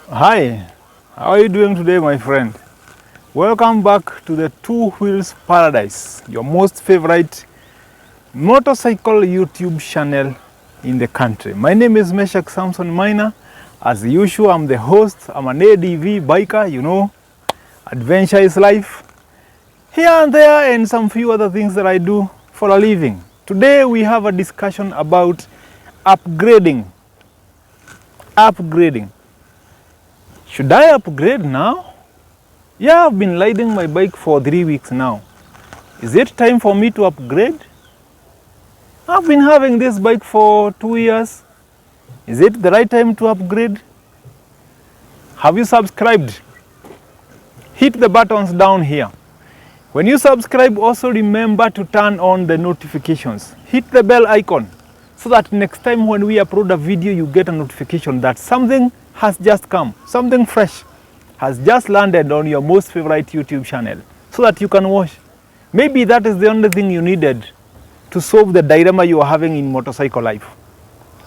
Hi, how are you doing today, my friend? Welcome back to the Two Wheels Paradise, your most favorite motorcycle YouTube channel in the country. My name is Meshak Samson Minor. As usual, I'm the host. I'm an ADV biker, adventure is life. Here and there, and some few other things that I do for a living. Today, we have a discussion about upgrading. Upgrading. Should I upgrade now? Yeah, I've been riding my bike for 3 weeks now. Is it time for me to upgrade? I've been having this bike for 2 years. Is it the right time to upgrade? Have you subscribed? Hit the buttons down here. When you subscribe, also remember to turn on the notifications. Hit the bell icon so that next time when we upload a video, you get a notification that something has just come, something fresh has just landed on your most favorite YouTube channel so that you can watch. Maybe that is the only thing you needed to solve the dilemma you are having in motorcycle life.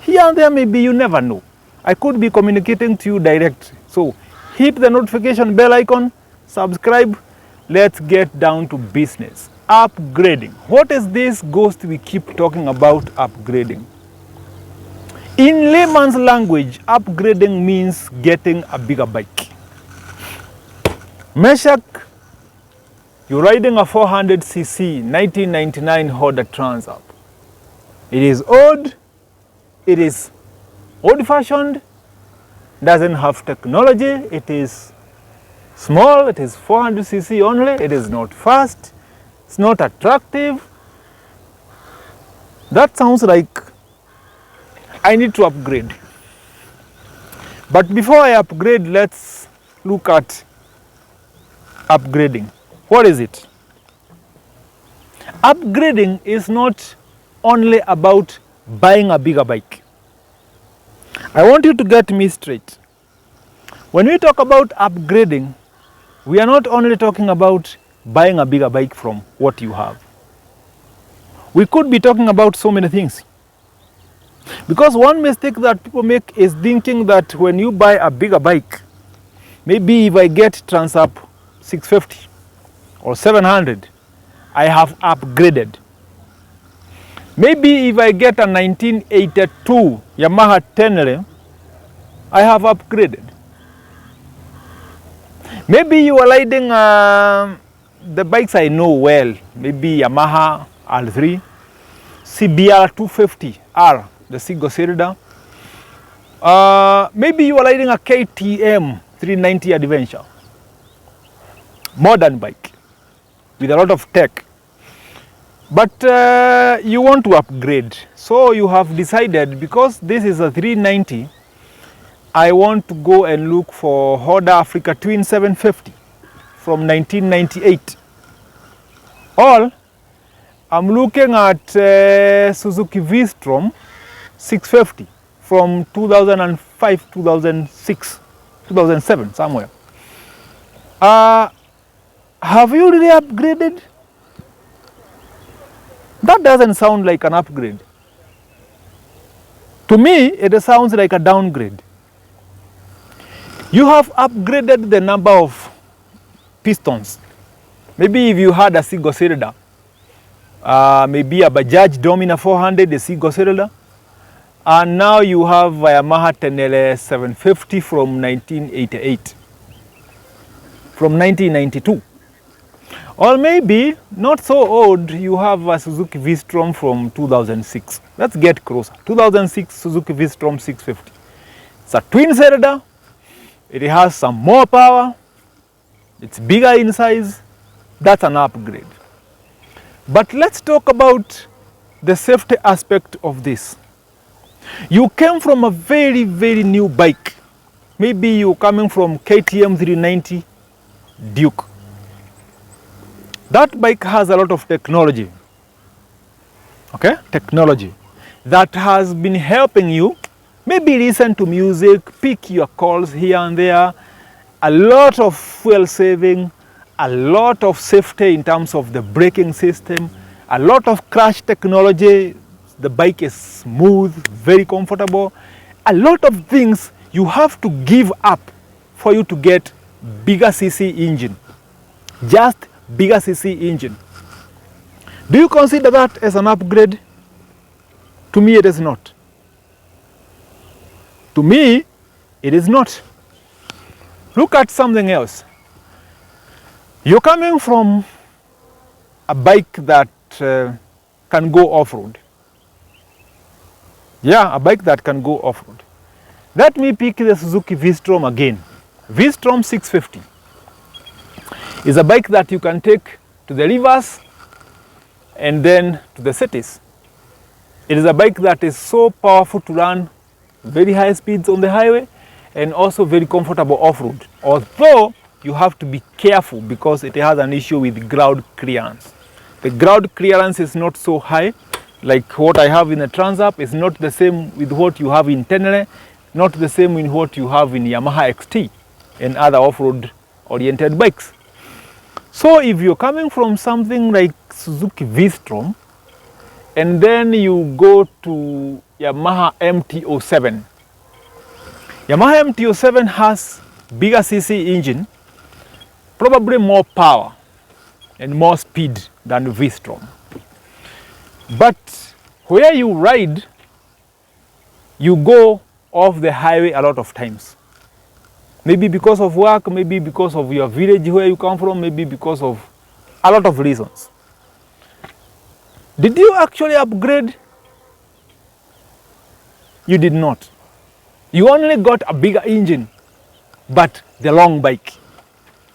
Here and there, maybe you never know. I could be communicating to you directly. So hit the notification bell icon, subscribe. Let's get down to business. Upgrading. What is this ghost we keep talking about upgrading? In layman's language, upgrading means getting a bigger bike. Meshak, you're riding a 400cc 1999 Honda Transalp. It is old, it is old-fashioned, doesn't have technology, it is small, it is 400cc only, it is not fast, it's not attractive. That sounds like I need to upgrade. But before I upgrade, let's look at upgrading. What is it? Upgrading is not only about buying a bigger bike. I want you to get me straight. When we talk about upgrading, we are not only talking about buying a bigger bike from what you have. We could be talking about so many things. Because one mistake that people make is thinking that when you buy a bigger bike, maybe if I get Transalp 650 or 700, I have upgraded. Maybe if I get a 1982 Yamaha Tenere, I have upgraded. Maybe you are riding the bikes I know well, maybe Yamaha R3, CBR 250R, the single cylinder. Maybe you are riding a KTM 390 Adventure, modern bike with a lot of tech. But you want to upgrade. So you have decided, because this is a 390, I want to go and look for Honda Africa Twin 750 from 1998. Or I'm looking at Suzuki V-Strom 650 from 2005, 2006, 2007, somewhere. Have you really upgraded? That doesn't sound like an upgrade. To me, it sounds like a downgrade. You have upgraded the number of pistons. Maybe if you had a single cylinder, maybe a Bajaj Domina 400, a single cylinder, and now you have a Yamaha Tenere 750 from 1988, from 1992. Or maybe, not so old, you have a Suzuki V-Strom from 2006. Let's get closer. 2006 Suzuki V-Strom 650. It's a twin cylinder. It has some more power. It's bigger in size. That's an upgrade. But let's talk about the safety aspect of this. You came from a very, very new bike. Maybe you're coming from KTM 390 Duke. That bike has a lot of technology, okay? Technology that has been helping you maybe listen to music, pick your calls here and there, a lot of fuel saving, a lot of safety in terms of the braking system, a lot of crash technology. The bike is smooth, very comfortable. A lot of things you have to give up for you to get bigger CC engine, just bigger CC engine. Do you consider that as an upgrade? To me, it is not. To me, it is not. Look at something else. You're coming from a bike that can go off-road. Yeah, a bike that can go off-road. Let me pick the Suzuki V-Strom again. V-Strom 650 is a bike that you can take to the rivers and then to the cities. It is a bike that is so powerful to run very high speeds on the highway and also very comfortable off-road. Although you have to be careful because it has an issue with ground clearance. The ground clearance is not so high like what I have in the Transap. It's not the same with what you have in Tenere, not the same in what you have in Yamaha XT and other off-road oriented bikes. So if you're coming from something like Suzuki V-Strom and then you go to Yamaha MT-07. Yamaha MT-07 has bigger CC engine, probably more power and more speed than V-Strom. But where you ride, you go off the highway a lot of times. Maybe because of work, maybe because of your village where you come from, maybe because of a lot of reasons. Did you actually upgrade? You did not. You only got a bigger engine, but the long bike.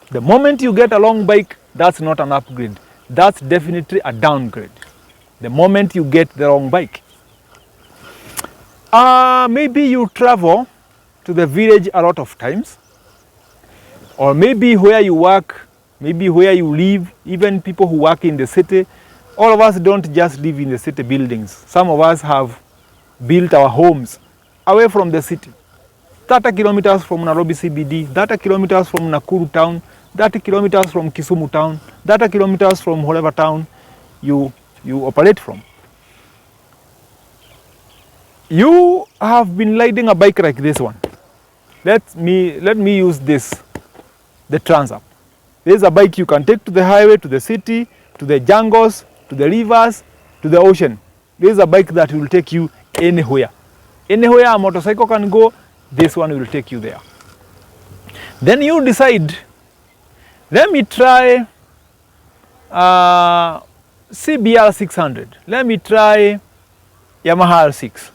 The moment you get a long bike, that's not an upgrade. That's definitely a downgrade. The moment you get the long bike. Maybe you travel to the village a lot of times, or maybe where you work, maybe where you live, even people who work in the city. All of us don't just live in the city buildings. Some of us have built our homes away from the city. 30 kilometers from Nairobi CBD, 30 kilometers from Nakuru town, 30 kilometers from Kisumu town, 30 kilometers from whatever town you operate from. You have been riding a bike like this one. Let me use this, the Transap. This is a bike you can take to the highway, to the city, to the jungles, to the rivers, to the ocean. This is a bike that will take you anywhere. Anywhere a motorcycle can go, this one will take you there. Then you decide, let me try CBR 600. Let me try Yamaha R6.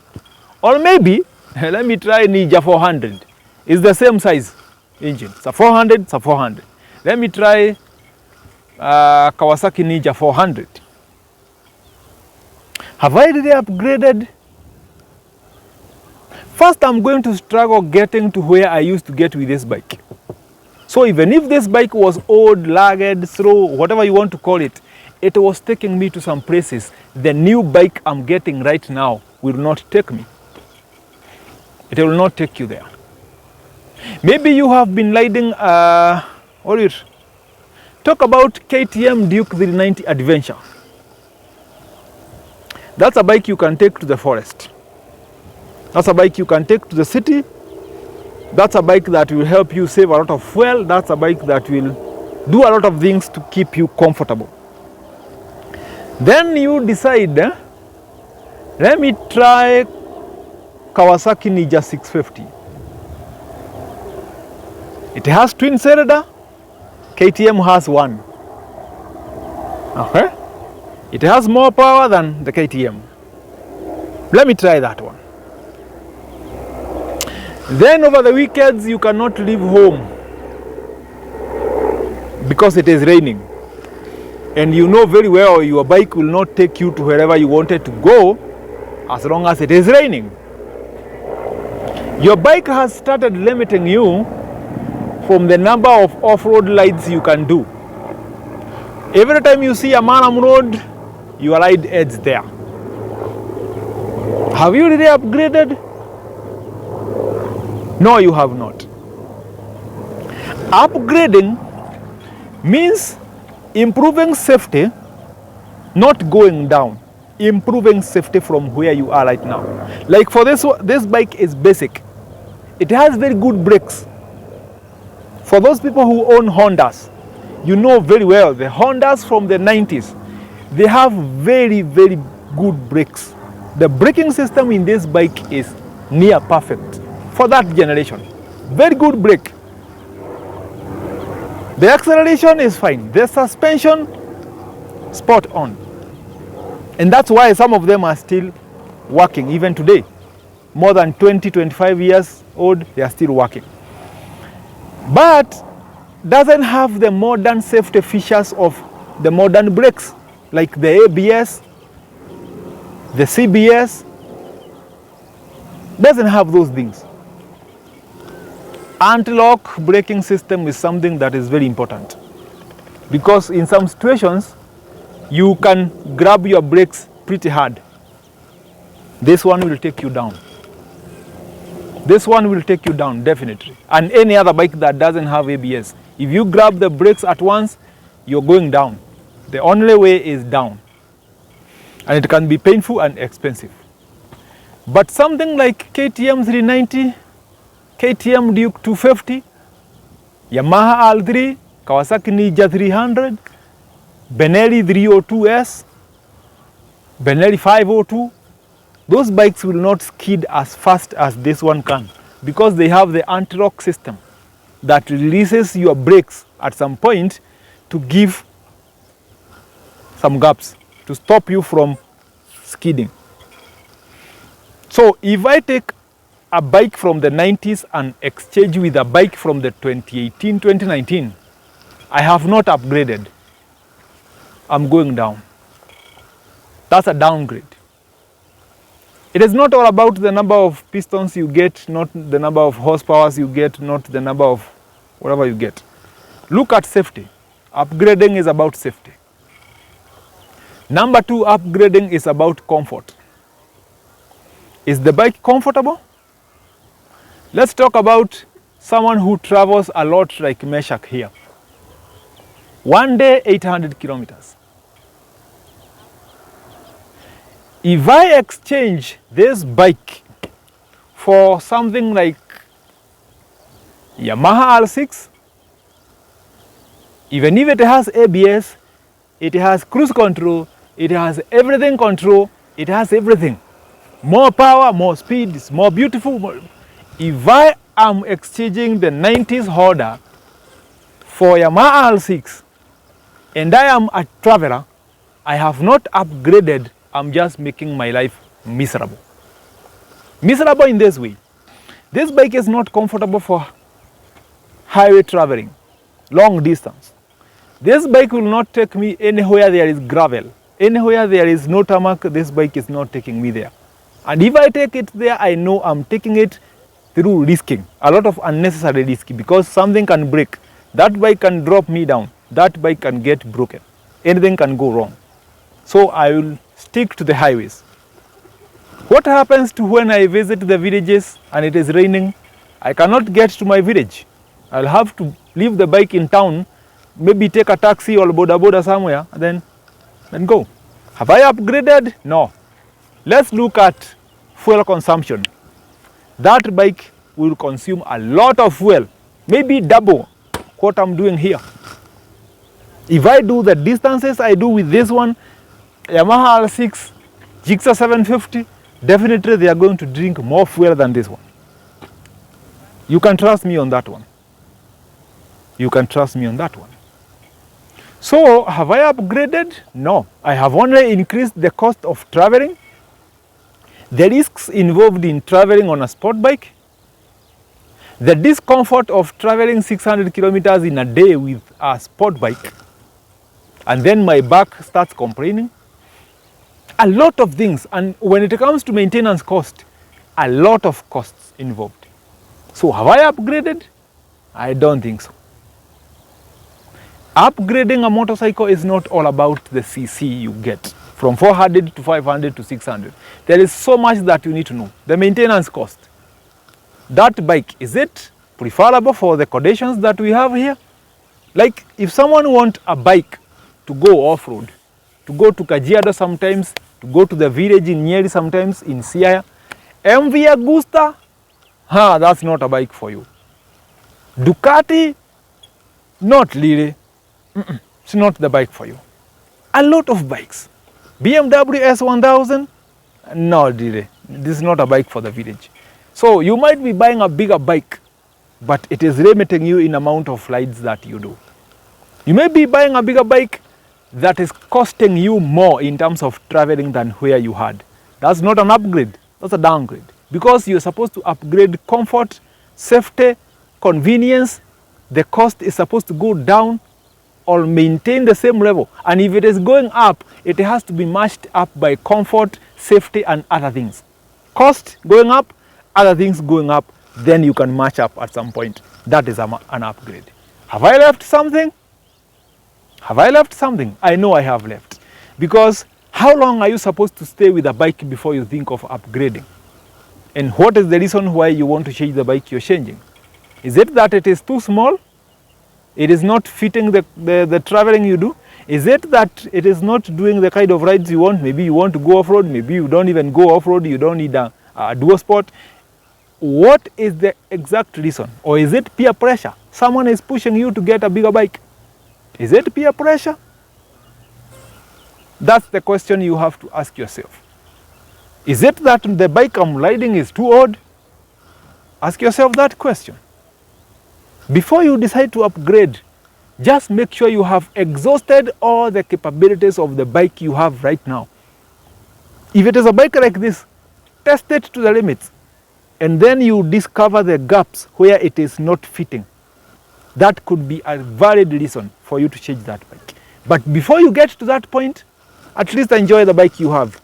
Or maybe, let me try Ninja 400. It's the same size engine. It's a 400, it's a 400. Let me try Kawasaki Ninja 400. Have I really upgraded? First, I'm going to struggle getting to where I used to get with this bike. So even if this bike was old, lagged, slow, whatever you want to call it, it was taking me to some places the new bike I'm getting right now will not take me. It will not take you there. Maybe you have been riding, talk about KTM Duke 390 Adventure. That's a bike you can take to the forest. That's a bike you can take to the city. That's a bike that will help you save a lot of fuel. That's a bike that will do a lot of things to keep you comfortable. Then you decide, let me try Kawasaki Ninja 650. It has twin cylinder. KTM has one. Okay? It has more power than the KTM. Let me try that one. Then over the weekends you cannot leave home because it is raining. And you know very well your bike will not take you to wherever you wanted to go as long as it is raining. Your bike has started limiting you from the number of off-road rides you can do. Every time you see a Manam road, your ride ends there. Have you really upgraded? No, you have not. Upgrading means improving safety, not going down. Improving safety from where you are right now. Like for this bike is basic. It has very good brakes. For those people who own Hondas, you know very well the Hondas from the 90s, they have very, very good brakes. The braking system in this bike is near perfect for that generation. Very good brake. The acceleration is fine. The suspension, spot on. And that's why some of them are still working even today. More than 20, 25 years old, they are still working. But doesn't have the modern safety features of the modern brakes, like the ABS, the CBS. Doesn't have those things. Anti-lock braking system is something that is very important, because in some situations you can grab your brakes pretty hard. This one will take you down. This one will take you down definitely. And any other bike that doesn't have ABS, if you grab the brakes at once, you're going down. The only way is down. And it can be painful and expensive. But something like KTM 390, KTM Duke 250, Yamaha R3, Kawasaki Ninja 300, Benelli 302S, Benelli 502, those bikes will not skid as fast as this one can, because they have the anti-lock system that releases your brakes at some point to give some gaps to stop you from skidding. So if I take a bike from the 90s and exchange with a bike from the 2018, 2019, I have not upgraded. I'm going down. That's a downgrade. It is not all about the number of pistons you get, not the number of horsepower you get, not the number of whatever you get. Look at safety. Upgrading is about safety. Number two, upgrading is about comfort. Is the bike comfortable? Let's talk about someone who travels a lot like Meshach here. One day, 800 kilometers. If I exchange this bike for something like Yamaha R6, even if it has ABS, it has cruise control, it has everything control, it has everything. More power, more speed, it's more beautiful. If I am exchanging the 90s Honda for Yamaha R6 and I am a traveler, I have not upgraded, I'm just making my life miserable. Miserable in this way. This bike is not comfortable for highway traveling, long distance. This bike will not take me anywhere there is gravel. Anywhere there is no tarmac, this bike is not taking me there. And if I take it there, I know I'm taking it through risking, a lot of unnecessary risk, because something can break. That bike can drop me down. That bike can get broken. Anything can go wrong. So I will stick to the highways. What happens to when I visit the villages and it is raining? I cannot get to my village. I'll have to leave the bike in town, maybe take a taxi or boda somewhere, and then go. Have I upgraded? No. Let's look at fuel consumption. That bike will consume a lot of fuel, maybe double what I'm doing here. If I do the distances I do with this one, Yamaha R6, Gixxer 750, definitely they are going to drink more fuel than this one. You can trust me on that one. You can trust me on that one. So, have I upgraded? No. I have only increased the cost of traveling, the risks involved in traveling on a sport bike, the discomfort of traveling 600 kilometers in a day with a sport bike, and then my back starts complaining. A lot of things, and when it comes to maintenance cost, a lot of costs involved. So have I upgraded? I don't think so. Upgrading a motorcycle is not all about the CC you get, from 400 to 500 to 600. There is so much that you need to know. The maintenance cost. That bike, is it preferable for the conditions that we have here? Like if someone wants a bike to go off-road, to go to Kajiado sometimes, to go to the village in Nyeri sometimes, in Siaya, MV Agusta, that's not a bike for you. Ducati, Not really. It's not the bike for you. A lot of bikes. BMW S1000, no really. This is not a bike for the village. So you might be buying a bigger bike, but it is limiting you in amount of rides that you do. You may be buying a bigger bike that is costing you more in terms of traveling than where you had. That's not an upgrade, that's a downgrade. Because you're supposed to upgrade comfort, safety, convenience, the cost is supposed to go down or maintain the same level. And if it is going up, it has to be matched up by comfort, safety, and other things. Cost going up, other things going up, then you can match up at some point. That is an upgrade. Have I left something? Have I left something? I know I have left. Because how long are you supposed to stay with a bike before you think of upgrading? And what is the reason why you want to change the bike you're changing? Is it that it is too small? It is not fitting the traveling you do? Is it that it is not doing the kind of rides you want? Maybe you want to go off-road, maybe you don't even go off-road, you don't need a dual sport. What is the exact reason? Or is it peer pressure? Someone is pushing you to get a bigger bike. Is it peer pressure? That's the question you have to ask yourself. Is it that the bike I'm riding is too old? Ask yourself that question. Before you decide to upgrade, just make sure you have exhausted all the capabilities of the bike you have right now. If it is a bike like this, test it to the limits, and then you discover the gaps where it is not fitting. That could be a valid reason for you to change that bike. But before you get to that point, at least enjoy the bike you have.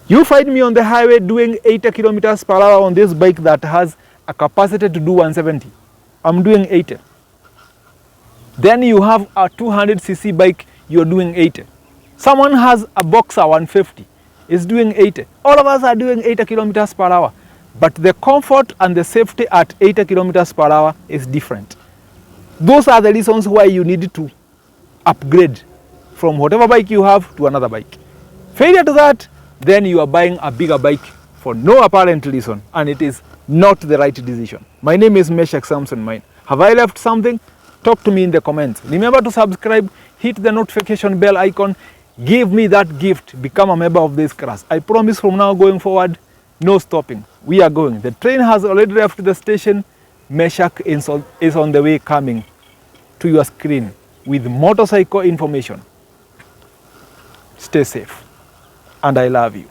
You find me on the highway doing 80 kilometers per hour on this bike that has a capacity to do 170. I'm doing 80. Then you have a 200cc bike, you're doing 80. Someone has a Boxer 150, is doing 80. All of us are doing 80 kilometers per hour. But the comfort and the safety at 80 kilometers per hour is different. Those are the reasons why you need to upgrade from whatever bike you have to another bike. Failure to that, then you are buying a bigger bike for no apparent reason, and it is not the right decision. My name is Meshach Samson Mine. Have I left something? Talk to me in the comments. Remember to subscribe, hit the notification bell icon, give me that gift, become a member of this class. I promise from now going forward, no stopping. We are going. The train has already left the station. Meshach is on the way coming to your screen with motorcycle information. Stay safe, and I love you.